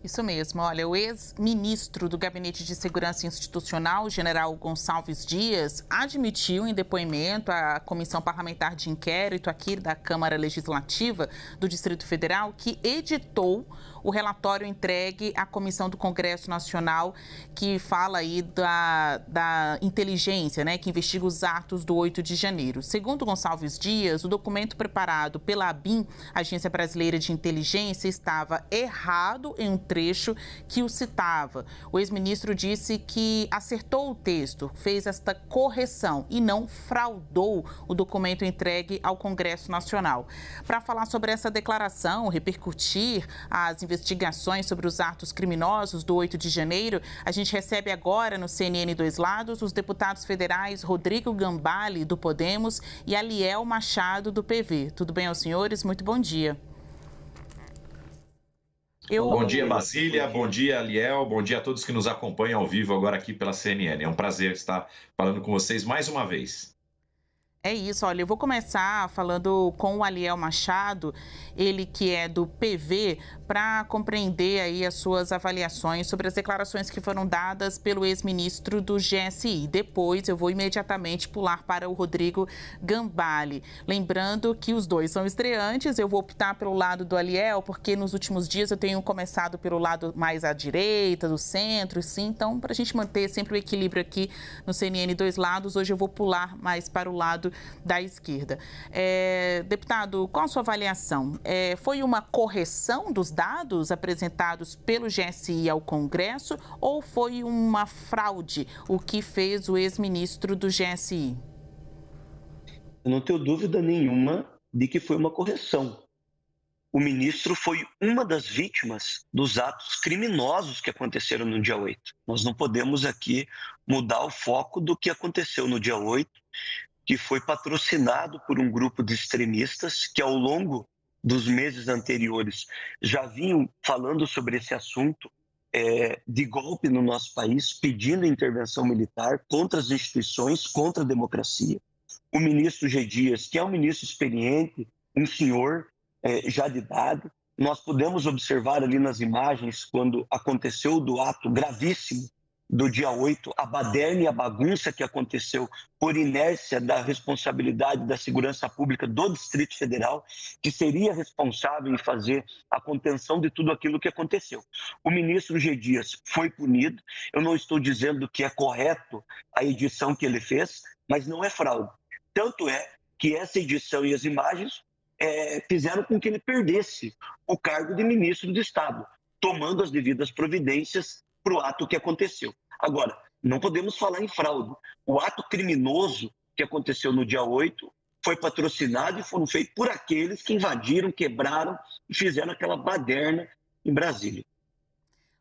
Isso mesmo. Olha, o ex-ministro do Gabinete de Segurança Institucional, general Gonçalves Dias, admitiu em depoimento à Comissão Parlamentar de Inquérito aqui da Câmara Legislativa do Distrito Federal que editou o relatório entregue à Comissão do Congresso Nacional que fala aí da inteligência, né, que investiga os atos do 8 de janeiro. Segundo Gonçalves Dias, o documento preparado pela ABIN, Agência Brasileira de Inteligência, estava errado em um trecho que o citava. O ex-ministro disse que acertou o texto, fez esta correção e não fraudou o documento entregue ao Congresso Nacional. Para falar sobre essa declaração, repercutir as investigações sobre os atos criminosos do 8 de janeiro, a gente recebe agora no CNN Dois Lados os deputados federais Rodrigo Gambale, do Podemos, e Aliel Machado, do PV. Tudo bem aos senhores? Muito bom dia. Bom dia, Basília. Bom dia, Aliel. Bom dia a todos que nos acompanham ao vivo agora aqui pela CNN. É um prazer estar falando com vocês mais uma vez. É isso, olha, eu vou começar falando com o Aliel Machado, ele que é do PV, para compreender aí as suas avaliações sobre as declarações que foram dadas pelo ex-ministro do GSI. Depois eu vou imediatamente pular para o Rodrigo Gambale. Lembrando que os dois são estreantes, eu vou optar pelo lado do Aliel, porque nos últimos dias eu tenho começado pelo lado mais à direita, do centro, sim, então para a gente manter sempre o equilíbrio aqui no CNN Dois Lados, hoje eu vou pular mais para o lado da esquerda. Deputado, qual a sua avaliação? Foi uma correção dos dados apresentados pelo GSI ao Congresso ou foi uma fraude o que fez o ex-ministro do GSI? Eu não tenho dúvida nenhuma de que foi uma correção. O ministro foi uma das vítimas dos atos criminosos que aconteceram no dia 8. Nós não podemos aqui mudar o foco do que aconteceu no dia 8, que foi patrocinado por um grupo de extremistas que, ao longo dos meses anteriores, já vinham falando sobre esse assunto de golpe no nosso país, pedindo intervenção militar contra as instituições, contra a democracia. O ministro G. Dias, que é um ministro experiente, um senhor já de idade, nós podemos observar ali nas imagens, quando aconteceu do ato gravíssimo do dia 8, a baderna e a bagunça que aconteceu por inércia da responsabilidade da segurança pública do Distrito Federal, que seria responsável em fazer a contenção de tudo aquilo que aconteceu. O ministro G. Dias foi punido, eu não estou dizendo que é correto a edição que ele fez, mas não é fraude. Tanto é que essa edição e as imagens fizeram com que ele perdesse o cargo de ministro do Estado, tomando as devidas providências para o ato que aconteceu. Agora, não podemos falar em fraude. O ato criminoso que aconteceu no dia 8 foi patrocinado e foram feitos por aqueles que invadiram, quebraram e fizeram aquela baderna em Brasília.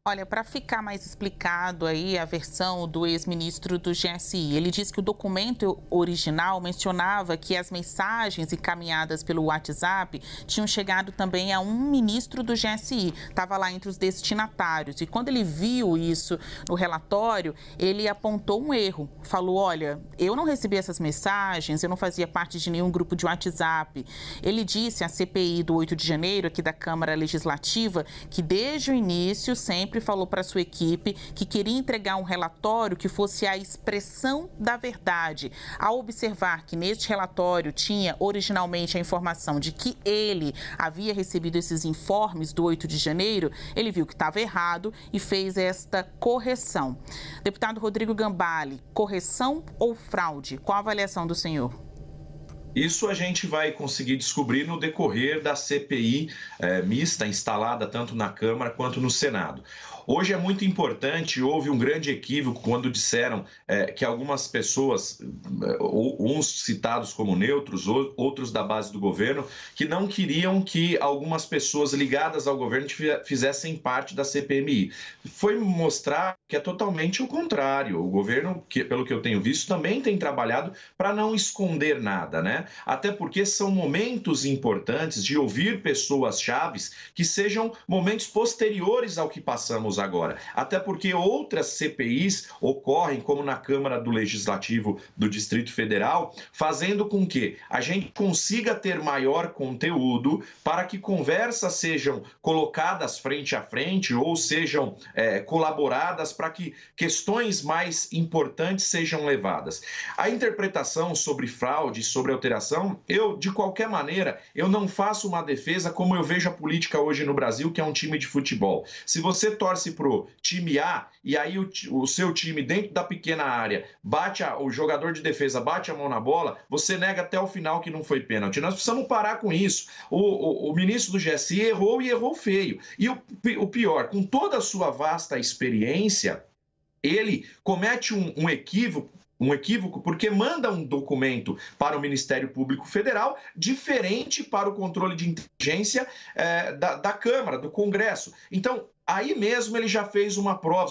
Olha, para ficar mais explicado aí a versão do ex-ministro do GSI, ele diz que o documento original mencionava que as mensagens encaminhadas pelo WhatsApp tinham chegado também a um ministro do GSI, estava lá entre os destinatários. E quando ele viu isso no relatório, ele apontou um erro, falou, olha, eu não recebi essas mensagens, eu não fazia parte de nenhum grupo de WhatsApp. Ele disse à CPI do 8 de janeiro, aqui da Câmara Legislativa, que desde o início sempre falou para sua equipe que queria entregar um relatório que fosse a expressão da verdade. Ao observar que neste relatório tinha originalmente a informação de que ele havia recebido esses informes do 8 de janeiro, ele viu que estava errado e fez esta correção. Deputado Rodrigo Gambale, correção ou fraude? Qual a avaliação do senhor? Isso a gente vai conseguir descobrir no decorrer da CPI mista instalada tanto na Câmara quanto no Senado. Hoje é muito importante, houve um grande equívoco quando disseram que algumas pessoas, uns citados como neutros, outros da base do governo, que não queriam que algumas pessoas ligadas ao governo fizessem parte da CPMI. Foi mostrar que é totalmente o contrário. O governo, pelo que eu tenho visto, também tem trabalhado para não esconder nada, né? Até porque são momentos importantes de ouvir pessoas chaves que sejam momentos posteriores ao que passamos caos agora. Até porque outras CPIs ocorrem, como na Câmara do Legislativo do Distrito Federal, fazendo com que a gente consiga ter maior conteúdo para que conversas sejam colocadas frente a frente ou sejam colaboradas para que questões mais importantes sejam levadas. A interpretação sobre fraude, sobre alteração, de qualquer maneira, eu não faço uma defesa como eu vejo a política hoje no Brasil, que é um time de futebol. Se você torce pro time A e aí o seu time, dentro da pequena área, o jogador de defesa bate a mão na bola, você nega até o final que não foi pênalti. Nós precisamos parar com isso. O ministro do GSI errou e errou feio. E o pior, com toda a sua vasta experiência, ele comete um equívoco porque manda um documento para o Ministério Público Federal diferente para o controle de inteligência da Câmara, do Congresso. Então, aí mesmo ele já fez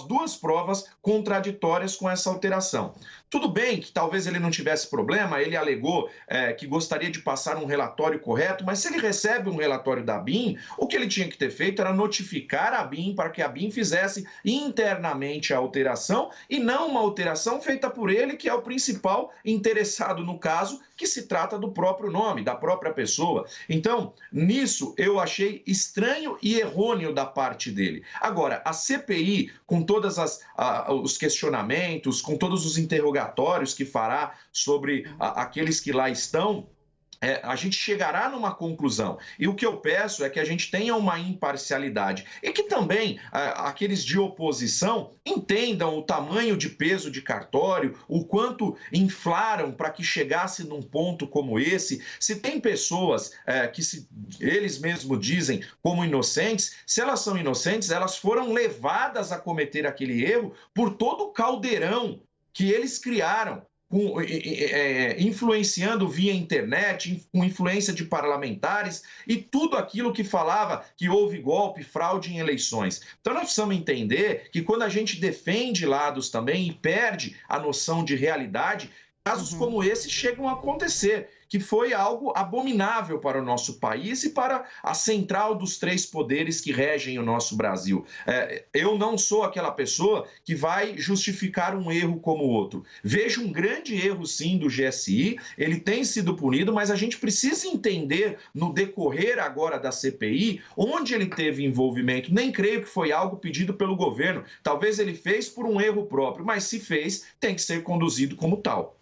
duas provas contraditórias com essa alteração. Tudo bem que talvez ele não tivesse problema, ele alegou que gostaria de passar um relatório correto, mas se ele recebe um relatório da ABIN, o que ele tinha que ter feito era notificar a ABIN para que a ABIN fizesse internamente a alteração e não uma alteração feita por ele, que é o principal interessado no caso, que se trata do próprio nome, da própria pessoa. Então, nisso eu achei estranho e errôneo da parte dele. Agora, a CPI, com todos os questionamentos, com todos os interrogatórios que fará sobre aqueles que lá estão, a gente chegará numa conclusão. E o que eu peço é que a gente tenha uma imparcialidade e que também aqueles de oposição entendam o tamanho de peso de cartório, o quanto inflaram para que chegasse num ponto como esse. Se tem pessoas que eles mesmos dizem como inocentes, se elas são inocentes, elas foram levadas a cometer aquele erro por todo o caldeirão que eles criaram, influenciando via internet, com influência de parlamentares e tudo aquilo que falava que houve golpe, fraude em eleições. Então nós precisamos entender que quando a gente defende lados também e perde a noção de realidade, casos como esse chegam a acontecer, que foi algo abominável para o nosso país e para a central dos três poderes que regem o nosso Brasil. Eu não sou aquela pessoa que vai justificar um erro como o outro. Vejo um grande erro, sim, do GSI, ele tem sido punido, mas a gente precisa entender, no decorrer agora da CPI, onde ele teve envolvimento. Nem creio que foi algo pedido pelo governo. Talvez ele fez por um erro próprio, mas se fez, tem que ser conduzido como tal.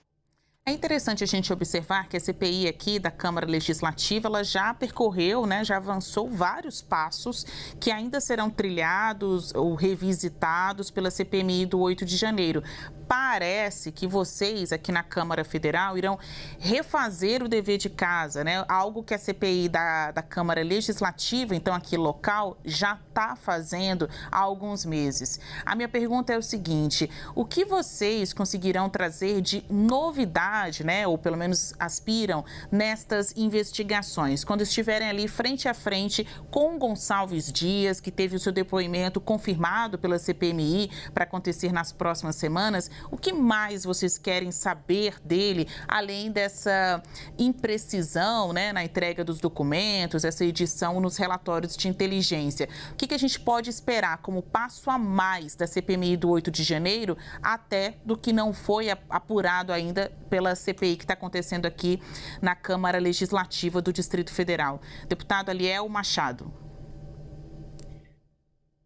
É interessante a gente observar que a CPI aqui da Câmara Legislativa, ela já percorreu, né, já avançou vários passos que ainda serão trilhados ou revisitados pela CPMI do 8 de janeiro. Parece que vocês aqui na Câmara Federal irão refazer o dever de casa, né? Algo que a CPI da Câmara Legislativa, então aqui local, já está fazendo há alguns meses. A minha pergunta é o seguinte: o que vocês conseguirão trazer de novidade, né? Ou pelo menos aspiram nestas investigações, quando estiverem ali frente a frente com Gonçalves Dias, que teve o seu depoimento confirmado pela CPMI para acontecer nas próximas semanas? O que mais vocês querem saber dele, além dessa imprecisão, né, na entrega dos documentos, essa edição nos relatórios de inteligência? O que a gente pode esperar como passo a mais da CPMI do 8 de janeiro, até do que não foi apurado ainda pela CPI que está acontecendo aqui na Câmara Legislativa do Distrito Federal? Deputado Aliel Machado.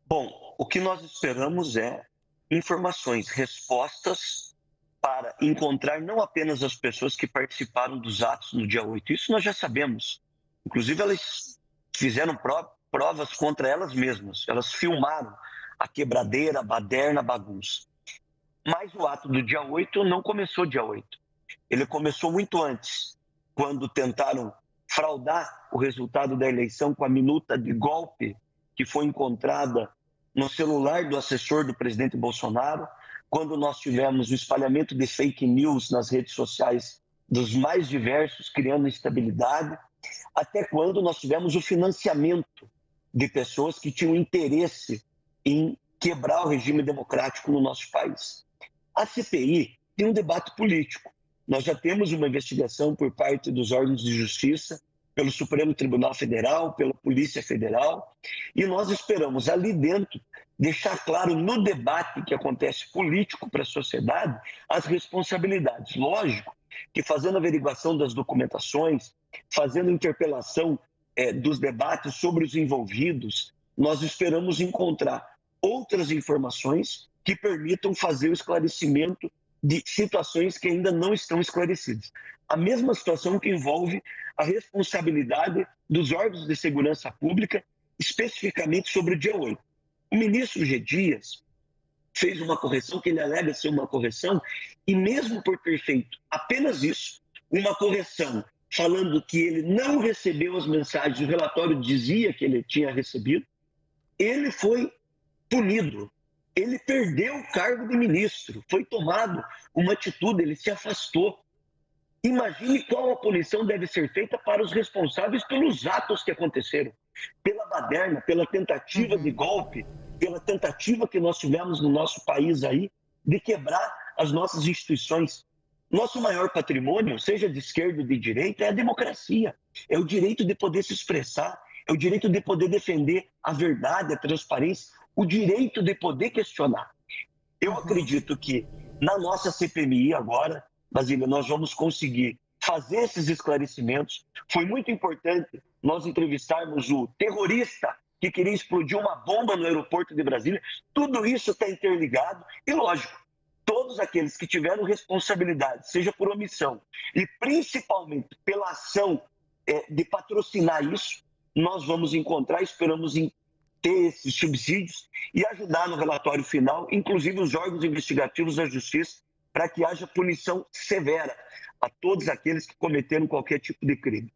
Bom, o que nós esperamos é informações, respostas para encontrar não apenas as pessoas que participaram dos atos no dia 8. Isso nós já sabemos. Inclusive, elas fizeram provas contra elas mesmas. Elas filmaram a quebradeira, a baderna, a bagunça. Mas o ato do dia 8 não começou dia 8. Ele começou muito antes, quando tentaram fraudar o resultado da eleição com a minuta de golpe que foi encontrada no celular do assessor do presidente Bolsonaro, quando nós tivemos o espalhamento de fake news nas redes sociais dos mais diversos, criando instabilidade, até quando nós tivemos o financiamento de pessoas que tinham interesse em quebrar o regime democrático no nosso país. A CPI tem um debate político. Nós já temos uma investigação por parte dos órgãos de justiça pelo Supremo Tribunal Federal, pela Polícia Federal, e nós esperamos ali dentro deixar claro no debate que acontece político para a sociedade as responsabilidades. Lógico que fazendo averiguação das documentações, fazendo interpelação dos debates sobre os envolvidos, nós esperamos encontrar outras informações que permitam fazer o esclarecimento de situações que ainda não estão esclarecidas. A mesma situação que envolve a responsabilidade dos órgãos de segurança pública, especificamente sobre o dia 8. O ministro G. Dias fez uma correção que ele alega ser uma correção, e mesmo por ter feito apenas isso, uma correção falando que ele não recebeu as mensagens, o relatório dizia que ele tinha recebido, ele foi punido. Ele perdeu o cargo de ministro, foi tomado uma atitude, ele se afastou. Imagine qual a punição deve ser feita para os responsáveis pelos atos que aconteceram, pela baderna, pela tentativa de golpe, pela tentativa que nós tivemos no nosso país aí de quebrar as nossas instituições. Nosso maior patrimônio, seja de esquerda ou de direita, é a democracia, é o direito de poder se expressar, é o direito de poder defender a verdade, a transparência, o direito de poder questionar. Eu acredito que na nossa CPMI agora, Basília, nós vamos conseguir fazer esses esclarecimentos. Foi muito importante nós entrevistarmos o terrorista que queria explodir uma bomba no aeroporto de Brasília. Tudo isso está interligado e, lógico, todos aqueles que tiveram responsabilidade, seja por omissão e principalmente pela ação de patrocinar isso, nós vamos encontrar, esperamos ter esses subsídios e ajudar no relatório final, inclusive os órgãos investigativos da Justiça, para que haja punição severa a todos aqueles que cometeram qualquer tipo de crime.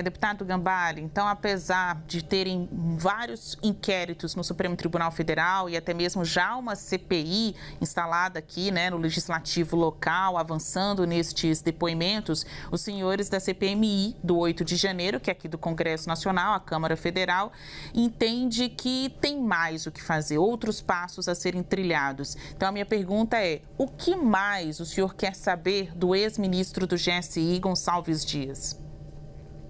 Deputado Gambale, então, apesar de terem vários inquéritos no Supremo Tribunal Federal e até mesmo já uma CPI instalada aqui, né, no Legislativo local, avançando nestes depoimentos, os senhores da CPMI do 8 de janeiro, que é aqui do Congresso Nacional, a Câmara Federal, entende que tem mais o que fazer, outros passos a serem trilhados. Então, a minha pergunta é, o que mais o senhor quer saber do ex-ministro do GSI, Gonçalves Dias?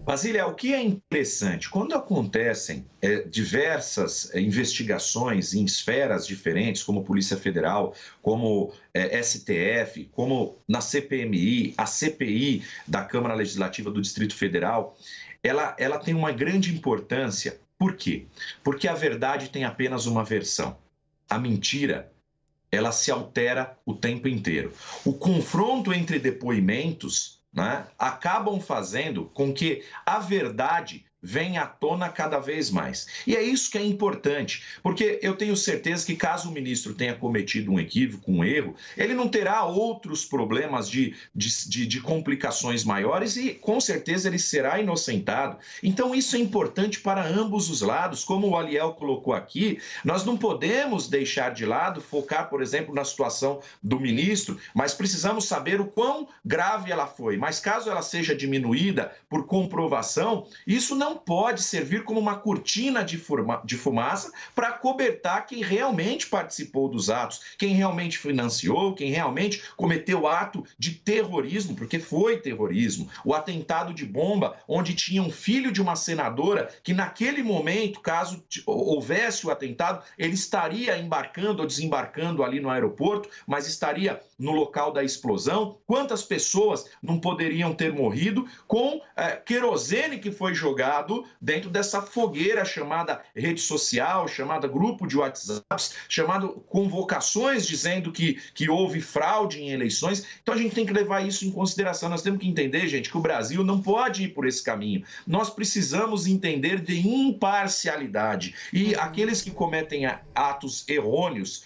Basília, o que é interessante, quando acontecem diversas investigações em esferas diferentes, como Polícia Federal, como STF, como na CPMI, a CPI da Câmara Legislativa do Distrito Federal, ela tem uma grande importância. Por quê? Porque a verdade tem apenas uma versão. A mentira, ela se altera o tempo inteiro. O confronto entre depoimentos, né, acabam fazendo com que a verdade venha à tona cada vez mais. E é isso que é importante, porque eu tenho certeza que caso o ministro tenha cometido um equívoco, um erro, ele não terá outros problemas de complicações maiores e, com certeza, ele será inocentado. Então, isso é importante para ambos os lados. Como o Aliel colocou aqui, nós não podemos deixar de lado, focar, por exemplo, na situação do ministro, mas precisamos saber o quão grave ela foi. Mas caso ela seja diminuída por comprovação, isso não pode servir como uma cortina de fumaça para cobertar quem realmente participou dos atos, quem realmente financiou, quem realmente cometeu o ato de terrorismo, porque foi terrorismo. O atentado de bomba, onde tinha um filho de uma senadora que naquele momento, caso houvesse o atentado, ele estaria embarcando ou desembarcando ali no aeroporto, mas estaria no local da explosão. Quantas pessoas não poderiam ter morrido com querosene que foi jogado dentro dessa fogueira chamada rede social, chamada grupo de WhatsApp, chamado convocações dizendo que houve fraude em eleições. Então a gente tem que levar isso em consideração. Nós temos que entender, gente, que o Brasil não pode ir por esse caminho. Nós precisamos entender de imparcialidade. E aqueles que cometem atos errôneos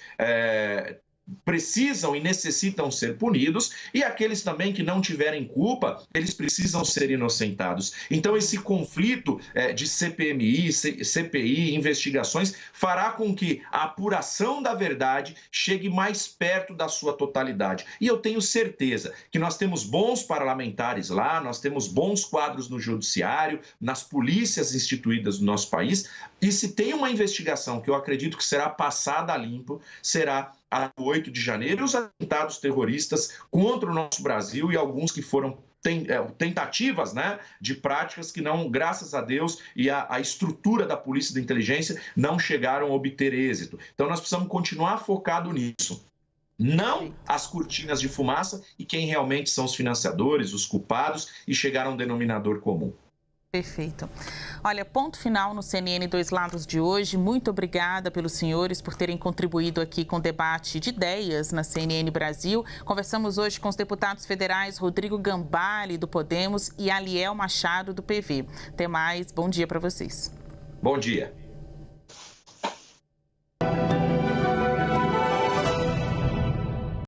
precisam e necessitam ser punidos, e aqueles também que não tiverem culpa, eles precisam ser inocentados. Então, esse conflito de CPMI, CPI, investigações, fará com que a apuração da verdade chegue mais perto da sua totalidade. E eu tenho certeza que nós temos bons parlamentares lá, nós temos bons quadros no judiciário, nas polícias instituídas do nosso país, e se tem uma investigação que eu acredito que será passada a limpo, será a 8 de janeiro e os atentados terroristas contra o nosso Brasil e alguns que foram tentativas, né, de práticas que não, graças a Deus, e a estrutura da polícia e da inteligência não chegaram a obter êxito. Então nós precisamos continuar focado nisso. Não as cortinas de fumaça e quem realmente são os financiadores, os culpados, e chegar a um denominador comum. Perfeito. Olha, ponto final no CNN Dois Lados de hoje. Muito obrigada pelos senhores por terem contribuído aqui com o debate de ideias na CNN Brasil. Conversamos hoje com os deputados federais Rodrigo Gambale, do Podemos, e Aliel Machado, do PV. Até mais. Bom dia para vocês. Bom dia.